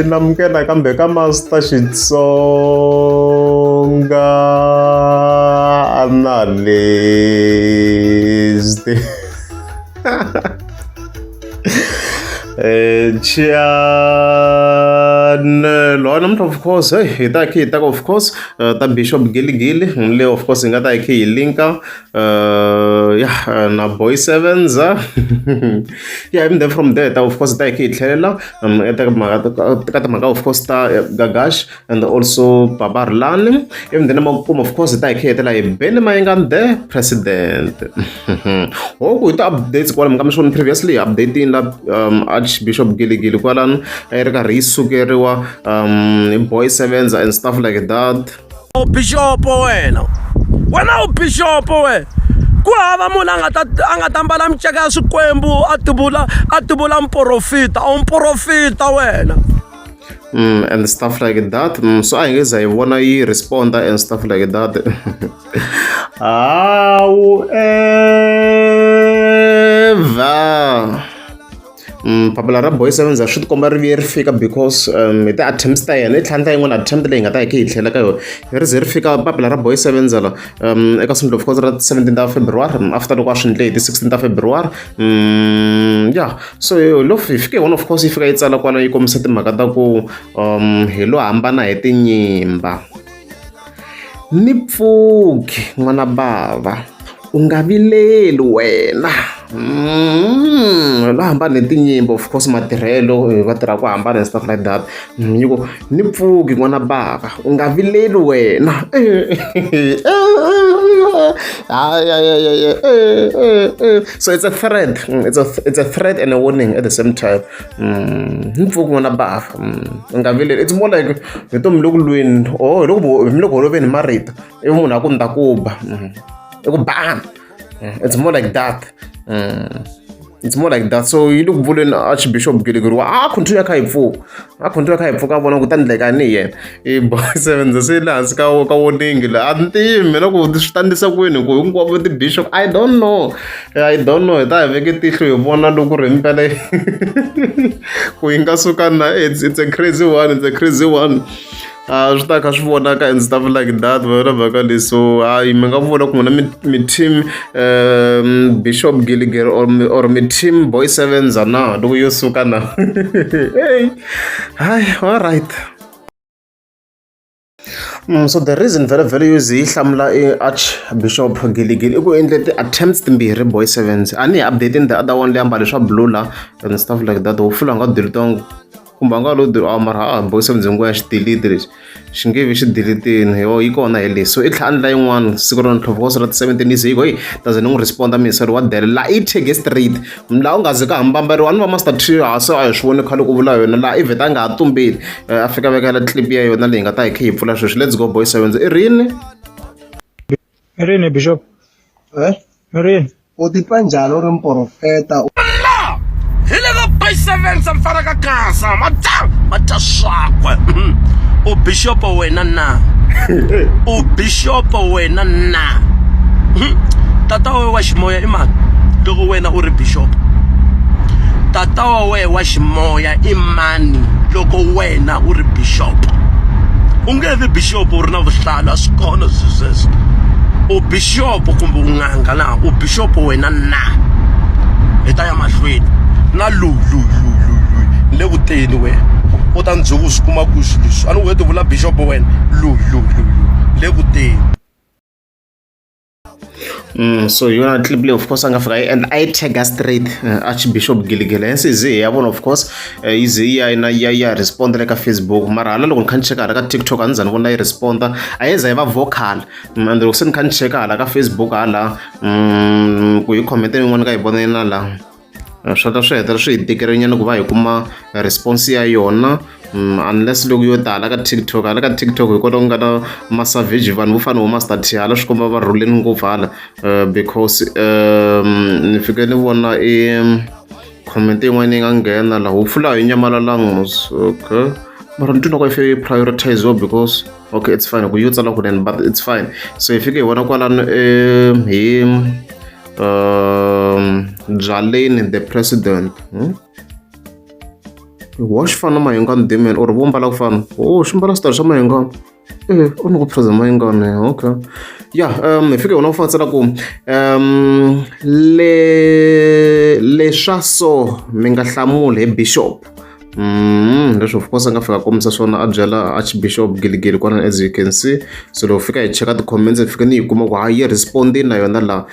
namukela kambe ka Master Xitsonga analyst. Lona mntu of course hi ta of course ta Bishop Giligili le of course hi nga ta hi linka na Boy Sevens yeah, even then from there ta of course ta hi tlhelela ka timhaka of course ta Gagash and also Baba Rlani, even then emakumu of course ta hi hetela hi Benny Mayengani the president. Hoku hi ta updates kwala mi nga mi swona previously updating la Archbishop Giligili kwalano a ri karhi yi sukeriwa Boy Sevens and stuff like that. Bishop wena u Bishop we ku hava munhu a nga ta mbala miceka ya swikwembu a tibula mprofita a mprofita wena. And stuff like that. So I guess I wanna respond and stuff like that. However, papila ra Boy Sevens swi tikomba ri ri fika because hi ti attempts ta yena i tlhandla yin'wana attempt leyi nga ta hi tlhela ka yona hi ri ze ri fika papila ra Boy Sevens la eka sungulo of course ra 17th of February after loko a swi endle hi ti 16th of February. Yeah, so loko hi fike one of course yi fika yi tsala kwala yi kombisa timhaka ta ku hi lo hambana hi tinyimba. Ni pfuki n'wana bava u nga vileli wena. Lo hambana hi tinyimba of course matirhelo va tirha ku hambana and stuff like that. Nyiko ni pfuki n'wana bava u nga vileli wena. So it's a threat. It's a threat and a warning at the same time. Ni pfuki n'wana bava u nga vileli. It's more like vutomi loko lwini or loko holoveni marito i munhu a ku ni ta ku ba i ku bana. It's more like that. It's more like that. So you look vulin Archbishop Giligili continue ka hi pfuka ka vona ku ta ndleka ni yena i Boy Sevens se lahansi ka warning la a ni tivi mina ku swi ta ndlisa kwini ku hinkwavo ti Bishop I don't know hi ta hi veke tihlo hi vona loko ri mpela ku hi nga suka na it's a crazy one swi ta kha swi vonaka and stuff like that vona vhaka leyi. So mi nga vona ku n'wina mi team Bishop Giligili or mi team Boy Sevens na loko yo suka na. Hey, all right. So the reason very easy hlamula Archbishop Giligili I ku endle ti attempts timbirhi Boy Sevens a ni updating the other one leyi ambale swa blue la and stuff like that ho fula nga delete kumbe a nga lo mara Boy Sevens ngo ya xi delete lexi xi nge vi xi deletini yi kona hi lexi. So i tlhandla yin'wana siku ro nhlovokosi ra ti 17 yi hi doesn't n'wi responda miseri wa dele la i take straight laha u nga zi ka hambambariwa ni va Master T a se a hi swi voni khale ku vula yona laha i vheta a nga ha tumbeli a fika vekela clip ya yona leyi nga ta hi kha hi pfula sweswi. Let's go Boy Sevens i rini Bishop rini u titwa njhani u ri mprofeta Boy Sevens mfana ka kasa mata swakwe u Bishop wena na u Bishop wena na tata wa ximoya i mani loko wena u ri Bishop tata wa ximoya i mani loko wena u ri Bishop u nge vi Bishop u ri na vuhlalu a swi kona sweswo u Bishop kumbe u n'anga na u Bishop wena na hi ta ya mahlweni na le vuteni we u ta ndzuku swi kuma ku swi leswi a ni wete vula Bishop wena le vuteni. So yona clip leyi of course a nga fika and I tag straight Archbishop Giligili hence ize ya vona of course ize ya respond ka Facebook mara hala loko ni kha ni cheka hala ka TikTok a ni za ni vona yi responda a yi za yi va vocal and loko se ni kha ni cheka hala ka Facebook hala ku yi comment yin'wana ka hi vonela la swi ta swi hetela swi hi tikerinyana ku va hi kuma response ya yona unless loko yo tala ka TikTok hala ka TikTok hi kota ku nga na masavage vanhu vo fana vo Master T hala swi komba va rhuleni ngopfu hala because ni fike ni vona comment yin'wana yi nga nghena la hopefully hi nyamalalanga okay mara ni twa if you prioritize because okay it's fine ku yo tsala kunene but it's fine. So hi fike hi vona kwalano hi Jalene the president wa xi fana na Mayengani Demon or vo mbala ku fana xi mbala switori swa Mayengani u ni ku phureza Mayengani okay hi fike wona u fatsela ku leswa so mi nga hlamuli hi Bishop leswi of course a nga fika kombisa swona a byela Archbishop Giligili kwana as you can see so loko fika hi cheka ti-comments hi fika ni yi kuma ku yi respondi na yona la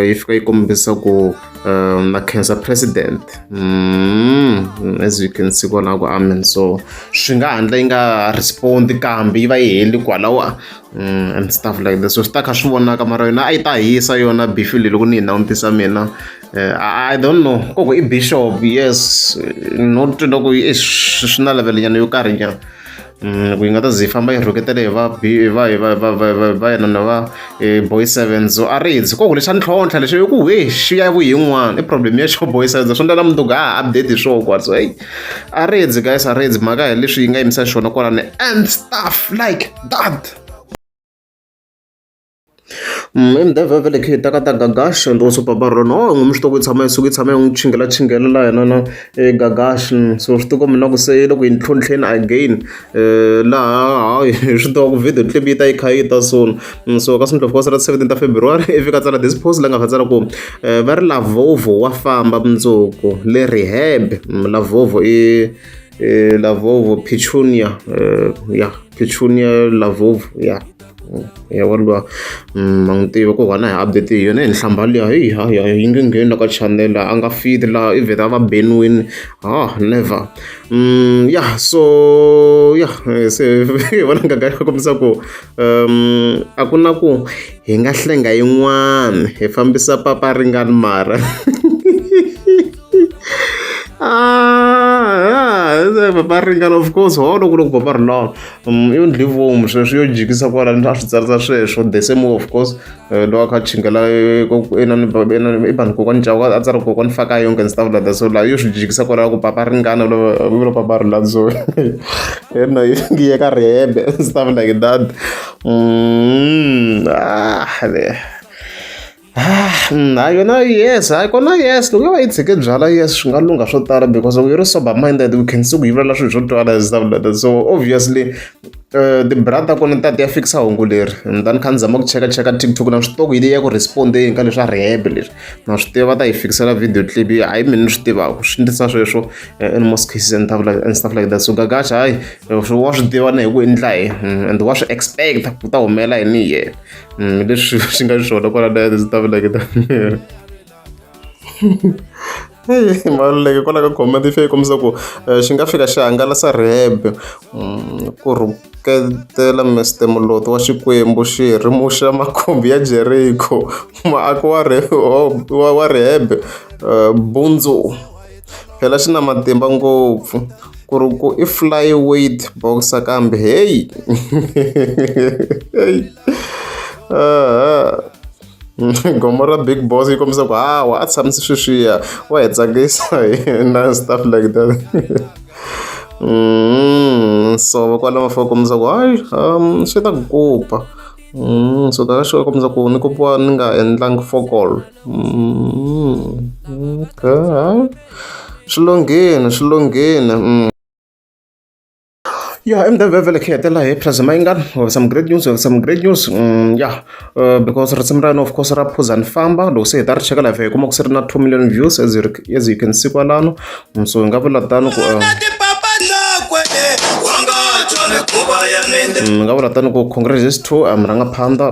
yi fika yi kombisa ku na cancer president as you can see kwana ku amen so swi nga handla yi nga respondi kambe yi va yi heli kwalawa and stuff like that so swi ta kha swi vonaka mara yona a yi ta hisa yona bifi leyi loko ni yi nawutisa mina I don't know koko i Bishop yes not loko swi na level nyana yo karhi nyana ku yi nga ta zi famba yi rhuketele va yena va Boy Sevens so a ridzi koko lexi a ni tlhontlha lexi i ku xi ya vu yin'wana i problem ya xo Boy Sevens swi ndlela mundzuku update hi swoho kwala so a ridzi guys a ridzi mhaka hi leswi yi nga yimisa xona kwalani and stuff like that imdevevele khe taka Gagash and also Babaro no ngumsho ku tshama isuku tshama ngchingela la yena na Gagash so swi tiko mina ku se loko intlhontlheni again la swi to ku video clip yi ta yi kha yi ta so ka sinto of course ra 17 February if ka tsala this post la nga tsala ku va ri la Vovo wa famba mundzuku le rehab la Vovo la Vovo Petunia Petunia la Vovo ya walwa mangitiva ko wana hi update hi yona hi nhlamba liya hi nge ngheni ka channel a nga feed la ivheta va Benwin never so se vona nga ka kombisa ku a ku na ku hi nga hlenga yin'wana hi fambisa papa ringani mara papa ringana of course loko papa ri lawa yo ndli vomu sweswo yo jikisa kwala a swi tsarisa sweswo the same of course loko a kha chingela i vanhu kokwani cawu a tsara kokwani faka yonke and stuff like that so la yo swi jikisa kwala ku papa ringana lo papa ri lawa so yena yi ya ka rehab and stuff like that yona yes kona yes loko yo va yi tshike byala yes swi nga lunga swo tala because we ri sober minded we can see ku yivulela swilo swo twala and stuff like that so obviously ti-brother kona ta ya fikisa hungu leri ndani kha ni zama ku cheka TikTok na swi tiva ku yi ya ku responde ka leswi a rehab leswi na swi tiva va ta yi fikisela video clip hayi mina ni swi tivaka swi ndlisa sweswo in most cases and stuff like that so Gagash hayi wa swi tiva na hi ku endla and wa swi expect ku ta humela hi ni yena leswi swi nga swona kwala na stuff like that maluleke kwala ka comment ife kombisa ku xi nga fika xi hangalasa rehab ku rhuketela Mr Moloto wa Xikwembu xirhi muxa makhumbi ya Jericho muaki wa rehab Bunzu phela xi na matimba ngopfu ku ri ku i flyweight boxer kambe hey gomo ra Big Boss yi kombisa ku wa a tshamisi sweswiya wa hi tsakisa na stuff like that so va kwala mafaka kombisa ku hayi swi ta ku kupa so ka xo kombisa ku ni kupiwa ni nga endlangi fokol okay swilongheni MDVele khetela hi Plasma Mayengani some great news because risimu ra of course ra phuza ni famba loko se hi ta ri cheka live hi kuma ku siri na 2 million views as you can see kwalano so hi nga vula tano ku nga vula tano ku congratulations to murangaphandla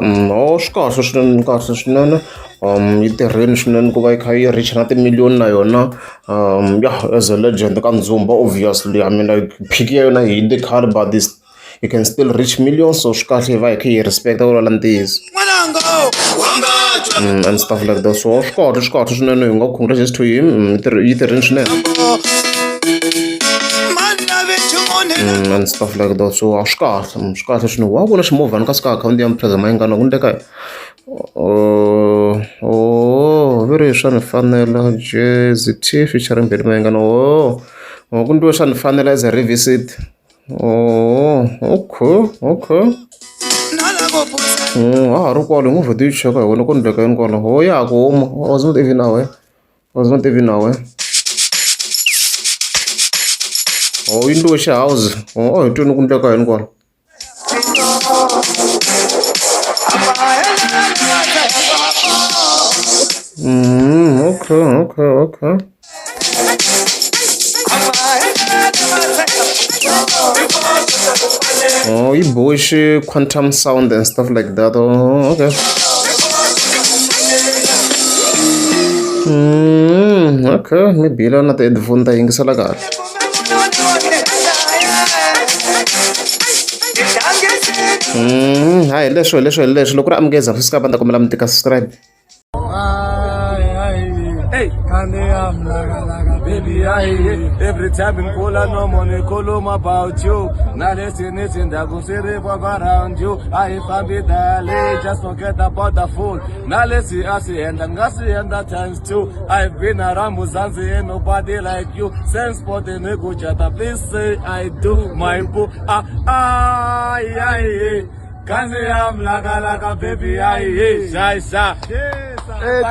swi kahle swinene yi tirheni swinene ku va yi kha yi reach na timiliyoni na yona as a legend ka Ndzumba obviously I mean like phiki ya yona hi the card but this you can still reach millions so swi kahle va hi kha yi respecta ku lala ntiyiso and stuff like that so swi kahle swinene hi nga congratulations to him yi tirheni swinene and stuff like that so swi kahle swinene wa vona ximovhana ka sika akhawunti ya Plasma Mayengani ku ndeka very swa ni fanela Jazzy T featuring Benny Mayengani ku ndiwe swa ni fanela as a revisit okay ri kwalo hi ngo vhoti yi cheka hi wena ku ndeka yini kwala ya ku huma I was not even aware Oh, into house. Oh, itu nukun tak kain kau. Okay. Oh, you bush quantum sound and stuff like that. Oh, okay. Okay, maybe lang natin headphone tayong sa lagar. Hi, lesho. Loko na amgeza, fuska banda kumala mtika subscribe. Hey, I'm laga, baby, every time in Kola, no money, column about you. Now listen, that go say around you. I found it early, just forget about the fool. Now let's see, I see, and that times too. I've been around Muzanzi, ain't nobody like you. Sense for the nego chata, please say I do, my boo. Kanzi am laga, baby, shy. Hey,